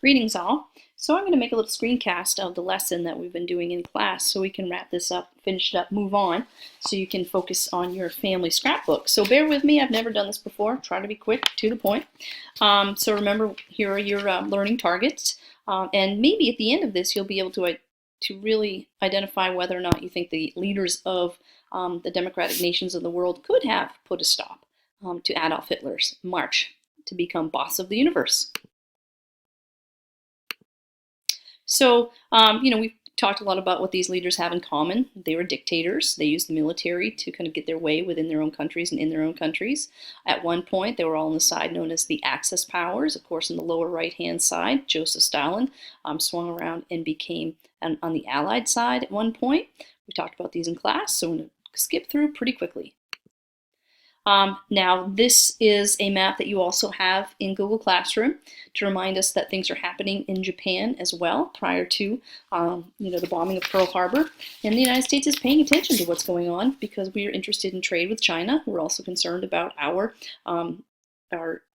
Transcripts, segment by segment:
Greetings all. So I'm going to make a little screencast of the lesson that we've been doing in class so we can wrap this up, finish it up, move on, so you can focus on your family scrapbook. So bear with me, I've never done this before. Try to be quick, to the point. So remember, here are your learning targets, and maybe at the end of this you'll be able to really identify whether or not you think the leaders of the democratic nations of the world could have put a stop to Adolf Hitler's march to become boss of the universe. So, we've talked a lot about what these leaders have in common. They were dictators. They used the military to kind of get their way within their own countries and in their own countries. At one point, they were all on the side known as the Axis powers. Of course, in the lower right-hand side, Joseph Stalin swung around and became on the Allied side at one point. We talked about these in class, so I'm going to skip through pretty quickly. Now, this is a map that you also have in Google Classroom to remind us that things are happening in Japan as well prior to the bombing of Pearl Harbor. And the United States is paying attention to what's going on because we are interested in trade with China. We're also concerned about our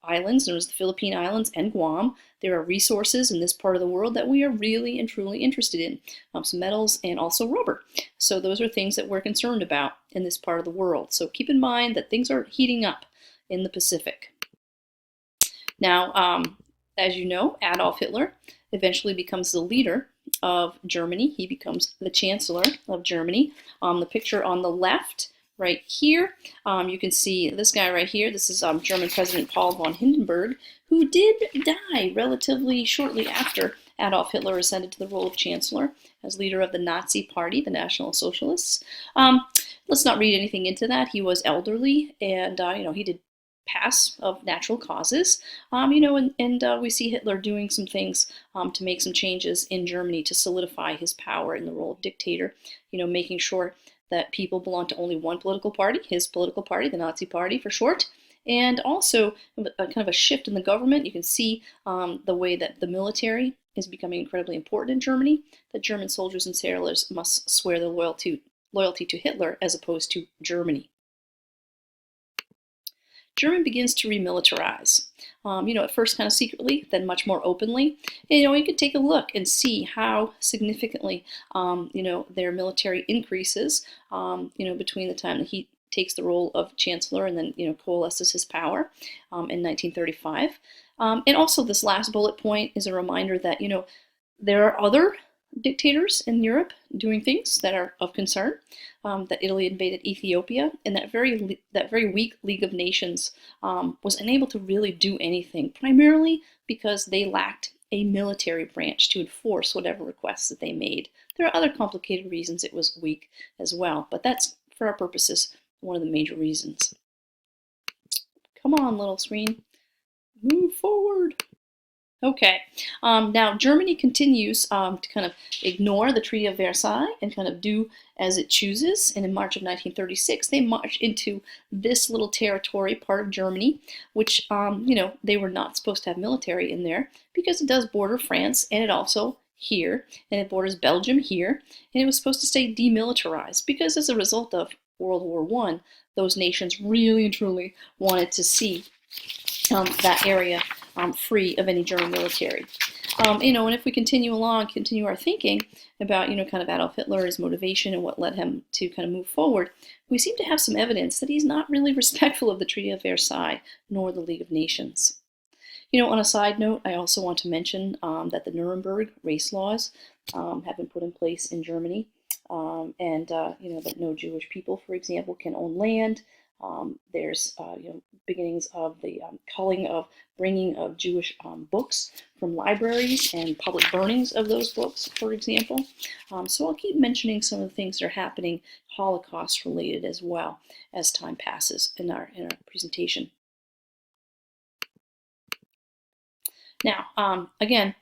islands, known as the Philippine Islands and Guam. There are resources in this part of the world that we are really and truly interested in, some metals and also rubber. So those are things that we're concerned about in this part of the world. So keep in mind that things are heating up in the Pacific. Now, as you know, Adolf Hitler eventually becomes the leader of Germany. He becomes the Chancellor of Germany. The picture on the left right here, you can see this guy right here. This is German President Paul von Hindenburg, who did die relatively shortly after Adolf Hitler ascended to the role of Chancellor as leader of the Nazi Party, the National Socialists. Let's not read anything into that. He was elderly, and he did pass of natural causes, and we see Hitler doing some things to make some changes in Germany to solidify his power in the role of dictator, making sure that people belong to only one political party, his political party, the Nazi Party for short, and also kind of a shift in the government. You can see the way that the military is becoming incredibly important in Germany, that German soldiers and sailors must swear their loyalty to Hitler as opposed to Germany. Germany begins to remilitarize, at first kind of secretly, then much more openly. You can take a look and see how significantly, their military increases, between the time that he takes the role of Chancellor and then, coalesces his power in 1935. And also this last bullet point is a reminder that, there are other dictators in Europe doing things that are of concern, that Italy invaded Ethiopia, and that very weak League of Nations was unable to really do anything, primarily because they lacked a military branch to enforce whatever requests that they made. There are other complicated reasons it was weak as well, but that's, for our purposes, one of the major reasons. Come on, little screen. Move forward. Okay, now Germany continues to kind of ignore the Treaty of Versailles and kind of do as it chooses, and in March of 1936 they march into this little territory, part of Germany, which they were not supposed to have military in there because it does border France, and it also here, and it borders Belgium here, and it was supposed to stay demilitarized because as a result of World War I, those nations really and truly wanted to see that area free of any German military. And if we continue our thinking about, kind of Adolf Hitler, his motivation and what led him to kind of move forward, we seem to have some evidence that he's not really respectful of the Treaty of Versailles nor the League of Nations. On a side note, I also want to mention that the Nuremberg race laws have been put in place in Germany, and that no Jewish people, for example, can own land. There's beginnings of the bringing of Jewish books from libraries and public burnings of those books, for example. So I'll keep mentioning some of the things that are happening Holocaust related as well as time passes in our presentation. Now, again,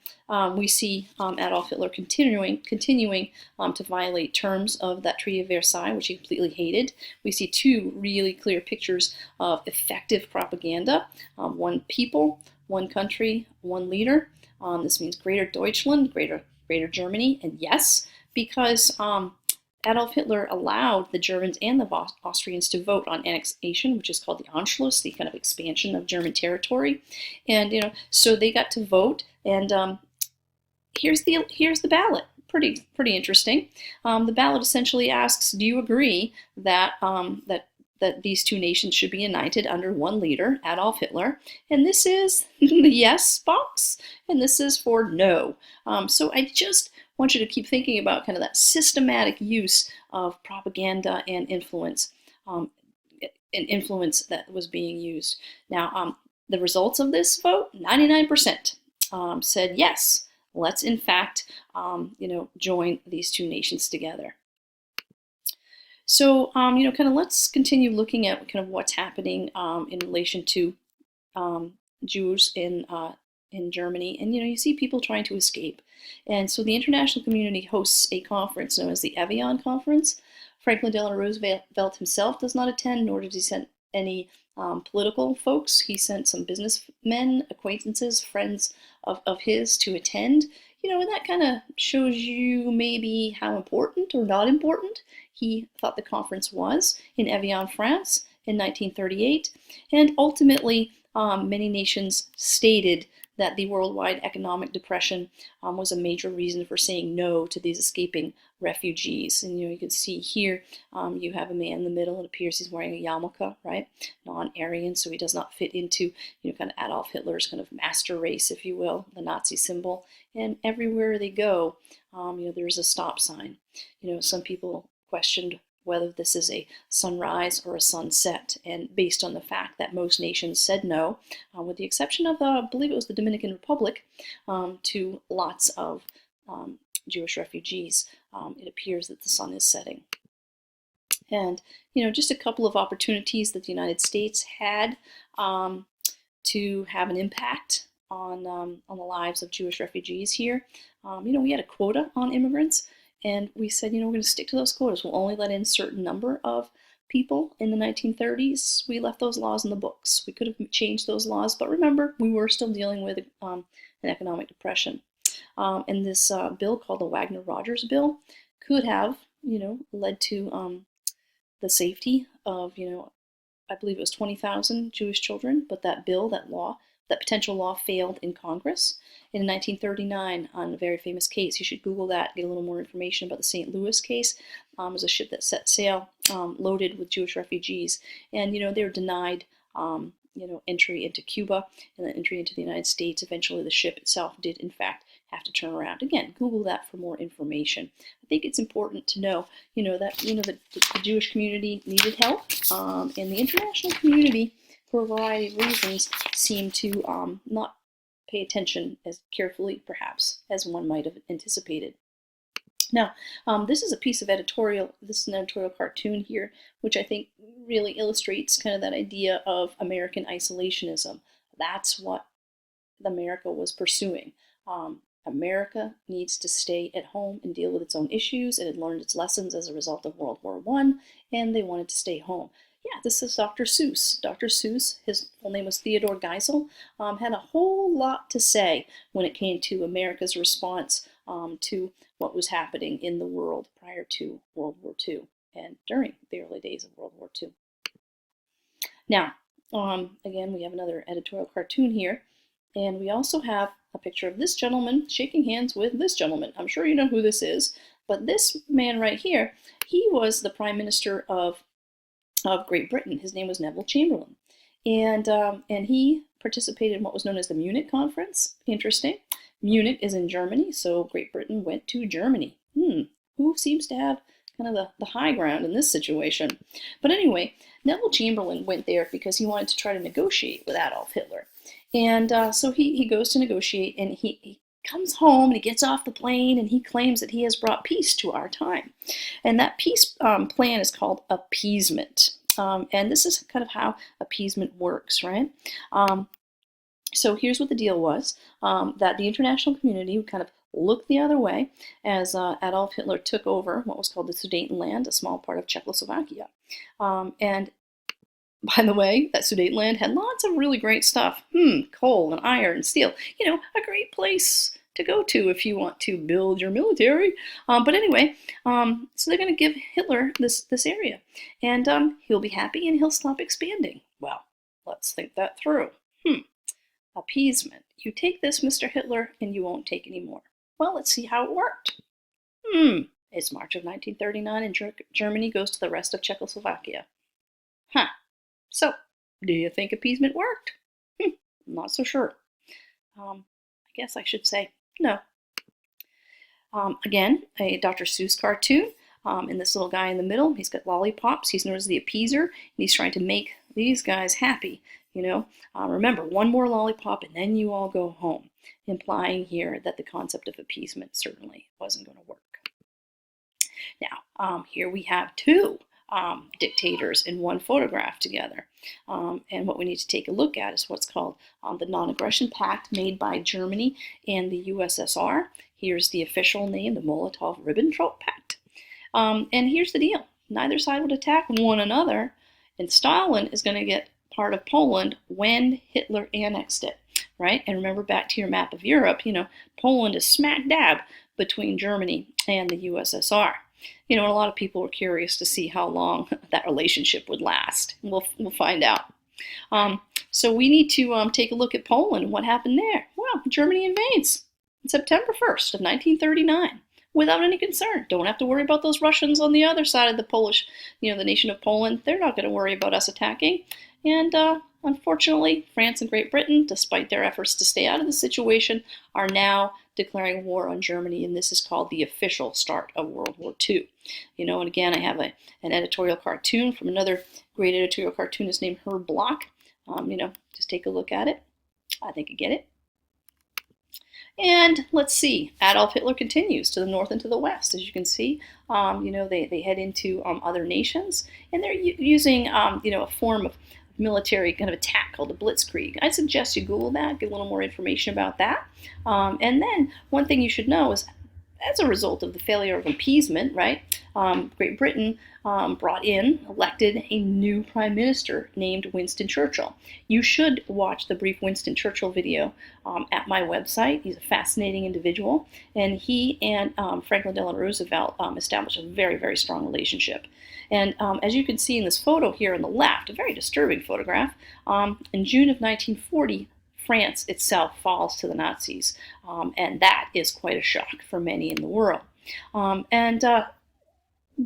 we see Adolf Hitler continuing to violate terms of that Treaty of Versailles, which he completely hated. We see two really clear pictures of effective propaganda. One people, one country, one leader. This means Greater Deutschland, Greater Germany, and yes, because Adolf Hitler allowed the Germans and the Austrians to vote on annexation, which is called the Anschluss, the kind of expansion of German territory. And, so they got to vote, and here's the ballot. Pretty interesting. The ballot essentially asks, do you agree that that these two nations should be united under one leader, Adolf Hitler? And this is the yes box, and this is for no. So I just want you to keep thinking about kind of that systematic use of propaganda and influence that was being used. Now, the results of this vote, 99% said yes, let's in fact, join these two nations together. So, kind of let's continue looking at kind of what's happening in relation to Jews in Germany. And, you see people trying to escape. And so the international community hosts a conference known as the Evian Conference. Franklin Delano Roosevelt himself does not attend, nor did he send any political folks. He sent some businessmen, acquaintances, friends of his to attend. And that kind of shows you maybe how important or not important he thought the conference was in Evian, France in 1938. And ultimately, many nations stated that the worldwide economic depression was a major reason for saying no to these escaping refugees. And you can see here, you have a man in the middle. It appears he's wearing a yarmulke, right? Non-Aryan, so he does not fit into, kind of Adolf Hitler's kind of master race, if you will, the Nazi symbol. And everywhere they go, there's a stop sign. Some people questioned whether this is a sunrise or a sunset, and based on the fact that most nations said no, with the exception of, I believe it was the Dominican Republic, to lots of Jewish refugees, it appears that the sun is setting. And, just a couple of opportunities that the United States had to have an impact on the lives of Jewish refugees here. We had a quota on immigrants, and we said, we're going to stick to those quotas. We'll only let in a certain number of people in the 1930s. We left those laws in the books. We could have changed those laws, but remember, we were still dealing with an economic depression. And this bill called the Wagner-Rogers Bill could have, led to the safety of, I believe it was 20,000 Jewish children, but that bill, that potential law failed in Congress. In 1939, on a very famous case, you should Google that, get a little more information about the St. Louis case. It was a ship that set sail loaded with Jewish refugees, and they were denied entry into Cuba and then entry into the United States. Eventually, the ship itself did, in fact, have to turn around. Again, Google that for more information. I think it's important to know, that the Jewish community needed help, and the international community, for a variety of reasons, seemed to not pay attention as carefully, perhaps, as one might have anticipated. Now, this is a piece of editorial, this is an editorial cartoon here, which I think really illustrates kind of that idea of American isolationism. That's what America was pursuing. America needs to stay at home and deal with its own issues. It had learned its lessons as a result of World War I, and they wanted to stay home. Yeah, this is Dr. Seuss. Dr. Seuss, his full name was Theodore Geisel, had a whole lot to say when it came to America's response to what was happening in the world prior to World War II and during the early days of World War II. Now, again, we have another editorial cartoon here, and we also have a picture of this gentleman shaking hands with this gentleman. I'm sure you know who this is, but this man right here, he was the Prime Minister of Great Britain. His name was Neville Chamberlain, and he participated in what was known as the Munich Conference. Interesting. Munich is in Germany, so Great Britain went to Germany. Who seems to have kind of the high ground in this situation? But anyway, Neville Chamberlain went there because he wanted to try to negotiate with Adolf Hitler. And so he goes to negotiate, and he comes home and he gets off the plane and he claims that he has brought peace to our time. And that peace plan is called appeasement. And this is kind of how appeasement works, right? So here's what the deal was, that the international community would kind of look the other way as Adolf Hitler took over what was called the Sudetenland, a small part of Czechoslovakia. And by the way, that Sudetenland had lots of really great stuff. Coal and iron and steel. A great place to go to if you want to build your military. But anyway, so they're going to give Hitler this area. And he'll be happy and he'll stop expanding. Well, let's think that through. Appeasement. You take this, Mr. Hitler, and you won't take any more. Well, let's see how it worked. It's March of 1939 and Germany goes to the rest of Czechoslovakia. Huh. So, do you think appeasement worked? Not so sure. I guess I should say no. Again, a Dr. Seuss cartoon. And this little guy in the middle, he's got lollipops. He's known as the appeaser, and he's trying to make these guys happy. Remember, one more lollipop and then you all go home, implying here that the concept of appeasement certainly wasn't going to work. Now, here we have two dictators in one photograph together. And what we need to take a look at is what's called the Non-Aggression Pact made by Germany and the USSR. Here's the official name, the Molotov-Ribbentrop Pact. And here's the deal. Neither side would attack one another, and Stalin is going to get part of Poland when Hitler annexed it, right? And remember, back to your map of Europe, Poland is smack dab between Germany and the USSR. And a lot of people were curious to see how long that relationship would last. We'll find out. So we need to take a look at Poland and what happened there. Well, Germany invades on September 1st of 1939 without any concern. Don't have to worry about those Russians on the other side of the Polish, the nation of Poland. They're not going to worry about us attacking. And unfortunately, France and Great Britain, despite their efforts to stay out of the situation, are now declaring war on Germany, and this is called the official start of World War II. And again, I have an editorial cartoon from another great editorial cartoonist named Herb Bloch. Just take a look at it. I think you get it. And let's see, Adolf Hitler continues to the north and to the west. As you can see, they head into other nations, and they're using, a form of military kind of attack called the Blitzkrieg. I suggest you Google that, get a little more information about that. And then one thing you should know is, as a result of the failure of appeasement, right, Great Britain elected a new prime minister named Winston Churchill. You should watch the brief Winston Churchill video at my website. He's a fascinating individual, and he and Franklin Delano Roosevelt established a very, very strong relationship. And as you can see in this photo here on the left, a very disturbing photograph, in June of 1940, France itself falls to the Nazis, and that is quite a shock for many in the world.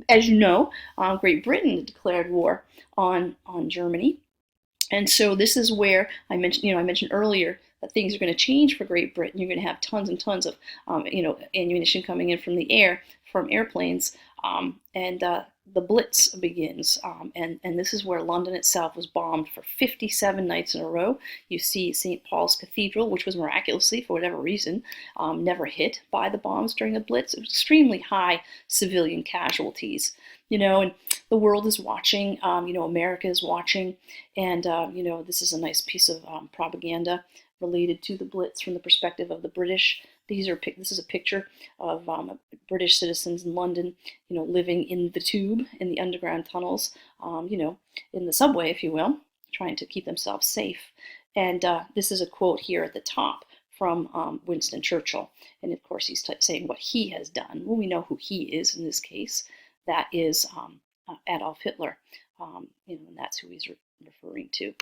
As you know, Great Britain declared war on Germany, and so this is where I mentioned earlier that things are going to change for Great Britain. You're going to have tons and tons of ammunition coming in from the air, from airplanes, and the Blitz begins, and this is where London itself was bombed for 57 nights in a row. You see St. Paul's Cathedral, which was miraculously, for whatever reason, never hit by the bombs during the Blitz. It was extremely high civilian casualties, and the world is watching, America is watching, and, this is a nice piece of propaganda related to the Blitz from the perspective of the British. This is a picture of British citizens in London, living in the tube, in the underground tunnels, in the subway, if you will, trying to keep themselves safe. And this is a quote here at the top from Winston Churchill. And of course, he's saying what he has done. Well, we know who he is in this case. That is Adolf Hitler, and that's who he's referring to.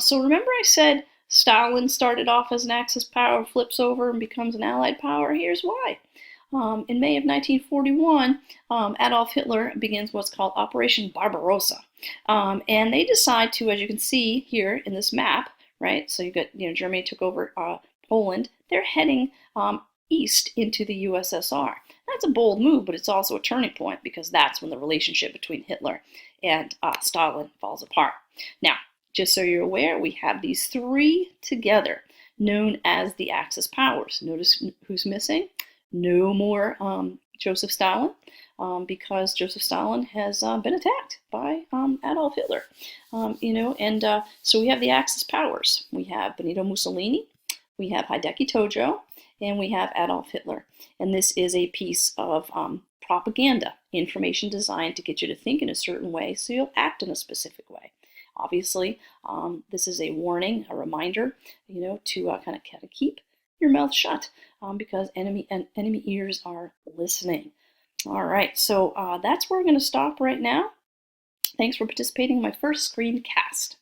So remember I said Stalin started off as an Axis power, flips over and becomes an Allied power? Here's why. In May of 1941, Adolf Hitler begins what's called Operation Barbarossa. And they decide to, as you can see here in this map, right, so you've got, Germany took over Poland. They're heading east into the USSR. That's a bold move, but it's also a turning point because that's when the relationship between Hitler and Stalin falls apart. Now, just so you're aware, we have these three together, known as the Axis powers. Notice who's missing? No more Joseph Stalin, because Joseph Stalin has been attacked by Adolf Hitler. So we have the Axis powers. We have Benito Mussolini, we have Hideki Tojo, and we have Adolf Hitler. And this is a piece of propaganda, information designed to get you to think in a certain way so you'll act in a specific way. Obviously, this is a warning, a reminder, to kind of keep your mouth shut because enemy ears are listening. All right, so that's where we're going to stop right now. Thanks for participating in my first screencast.